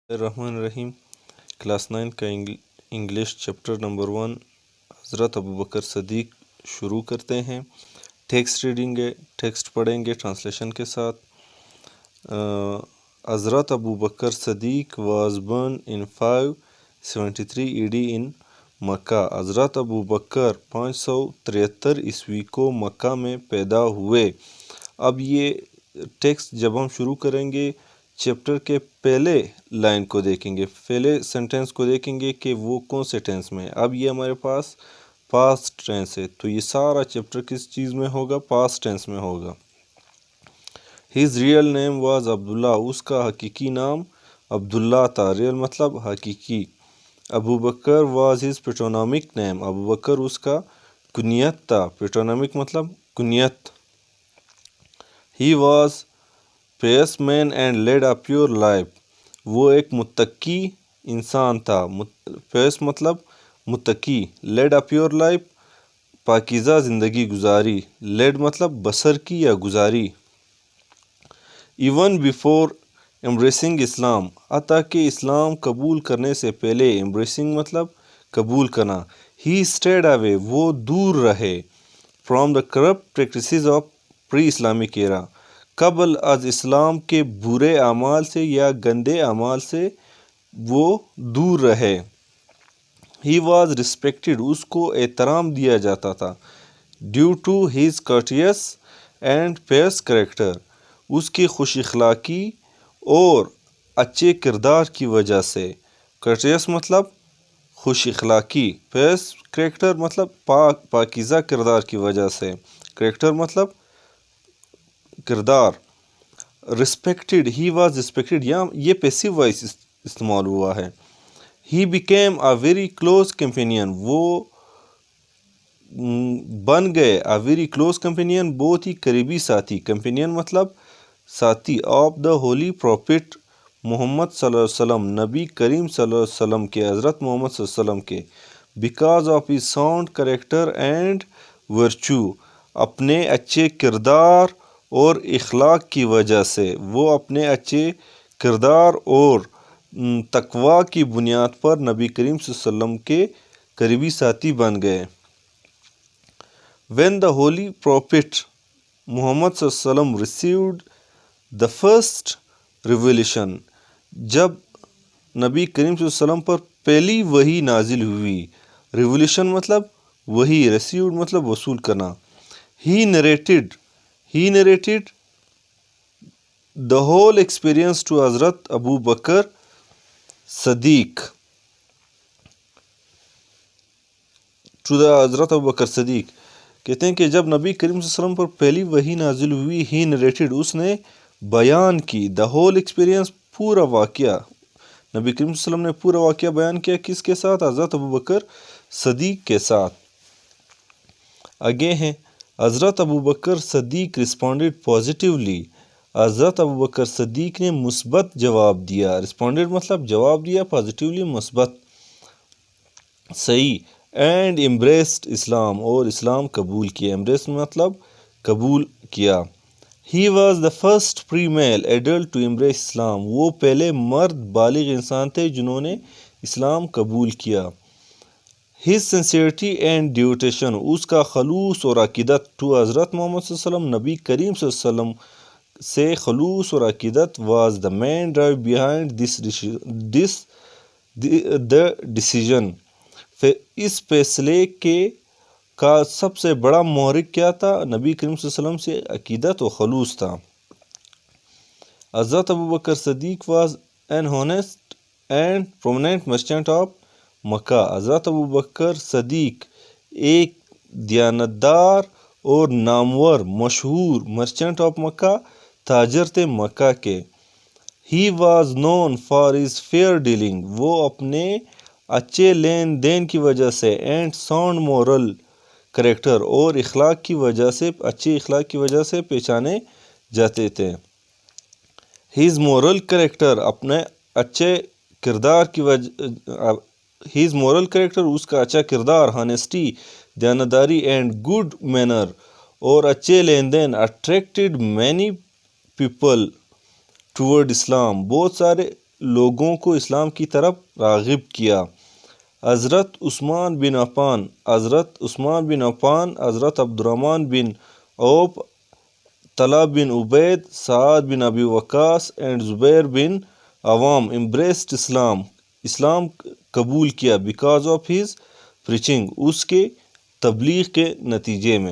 الرحمن الرحیم کلاس 9 کا انگلش چیپٹر نمبر 1 حضرت ابوبکر صدیق شروع کرتے ہیں۔ ٹیکسٹ ریڈنگ ہے، ٹیکسٹ پڑھیں گے ٹرانسلیشن کے ساتھ۔ حضرت ابوبکر صدیق was born in 573 AD in مکہ۔ حضرت ابوبکر 573 عیسوی کو مکہ میں پیدا ہوئے۔ اب یہ ٹیکسٹ جب ہم شروع کریں گے چیپٹر کے پہلے لائن کو دیکھیں گے، پہلے سینٹنس کو دیکھیں گے کہ وہ کون سے ٹینس میں ہے۔ اب یہ ہمارے پاس پاسٹ ٹینس ہے، تو یہ سارا چیپٹر کس چیز میں ہوگا؟ پاسٹ ٹینس میں ہوگا۔ His real name was Abdullah, اس کا حقیقی نام عبداللہ تھا۔ ریئل مطلب حقیقی۔ Abu Bakr was his patronymic name, Abu Bakr اس کا کنیت تھا۔ پیٹرونیمک مطلب کنیت۔ He was peace man and led a pure life, وہ ایک متقی انسان تھا۔ پیس مطلب متقی، لیڈ اے پیور لائف پاکیزہ زندگی گزاری، لیڈ مطلب بسر کی یا گزاری۔ ایون بیفور امبریسنگ اسلام، حتیٰ کہ اسلام قبول کرنے سے پہلے۔ امبریسنگ مطلب قبول کرنا۔ ہی اسٹیڈ اوے، وہ دور رہے۔ From the corrupt practices of pre Islamic era, قبل از اسلام کے برے اعمال سے یا گندے اعمال سے وہ دور رہے۔ ہی واز ریسپیکٹڈ، اس کو احترام دیا جاتا تھا۔ Due to his courteous and peace character, اس کی خوش اخلاقی اور اچھے کردار کی وجہ سے۔ کورٹیس مطلب خوش اخلاقی، پیس کریکٹر مطلب پاکیزہ کردار کی وجہ سے، کریکٹر مطلب کردار۔ ریسپیکٹڈ، ہی واز ریسپیکٹڈ، یہ پیسیو وائس استعمال ہوا ہے۔ He became a very close companion, وہ بن گئے اے ویری کلوز کمپینین، بہت ہی قریبی ساتھی۔ کمپینین مطلب ساتھی۔ آف دا ہولی پروفٹ محمد صلی اللہ علیہ وسلم، نبی کریم صلی اللہ علیہ وسلم کے، حضرت محمد صلی اللہ علیہ وسلم کے۔ Because of his sound character and virtue, اپنے اچھے کردار اور اخلاق کی وجہ سے، وہ اپنے اچھے کردار اور تقوی کی بنیاد پر نبی کریم صلی اللہ علیہ وسلم کے قریبی ساتھی بن گئے۔ when the holy prophet محمد صلی اللہ علیہ وسلم received the first revelation، جب نبی کریم صلی اللہ علیہ وسلم پر پہلی وحی نازل ہوئی۔ ریولیوشن مطلب وحی، received مطلب وصول کرنا۔ he narrated the whole experience to حضرت ابو بکر صدیق، حضرت ابو بکر صدیق کہتے ہیں کہ جب نبی کریم صلی اللہ علیہ وسلم پر پہلی وحی نازل ہوئی، he narrated، اس نے بیان کی، the whole experience، پورا واقعہ۔ نبی کریم صلی اللہ علیہ وسلم نے پورا واقعہ بیان کیا، کس کے ساتھ؟ حضرت ابو بکر صدیق کے ساتھ۔ آگے ہیں حضرت ابو بکر صدیق responded positively، حضرت ابو بکر صدیق نے مثبت جواب دیا۔ responded مطلب جواب دیا، positively مثبت، صحیح۔ and embraced اسلام، اور اسلام قبول کیا۔ embraced مطلب قبول کیا۔ he was the first free male adult to embrace اسلام، وہ پہلے مرد بالغ انسان تھے جنہوں نے اسلام قبول کیا۔ his sincerity and devotion، اس کا خلوص اور عقیدت to حضرت محمد صلی اللہ علیہ وسلم، نبی کریم صلی اللہ علیہ وسلم سے خلوص اور عقیدت was the main drive behind the decision، اس فیصلے کا سب سے بڑا محرک کیا تھا؟ نبی کریم صلی اللہ علیہ وسلم سے عقیدت و خلوص تھا۔ حضرت ابو بکر صدیق was an honest and prominent merchant of مکہ، حضرت ابو بکر صدیق ایک دیانتدار اور نامور مشہور مرچنٹ آف مکہ، تاجر تھے مکہ کے۔ he was known for his fair dealing، وہ اپنے اچھے لین دین کی وجہ سے، اینڈ ساؤنڈ مورل کریکٹر، اور اخلاق کی وجہ سے، اچھے اخلاق کی وجہ سے پہچانے جاتے تھے۔ his moral character، اپنے اچھے کردار کی وجہ، his moral character، اس کا اچھا کردار، honesty دیانتداری، اینڈ good manner، اور اچھے لین دین، attracted many people toward اسلام، بہت سارے لوگوں کو اسلام کی طرف راغب کیا۔ حضرت عثمان بن عفان، حضرت عبد الرحمن بن عوف، طلحہ بن عبید، سعد بن ابی وقاص اینڈ زبیر بن عوام embraced اسلام قبول کیا because of his preaching، اس کے تبلیغ کے نتیجے میں۔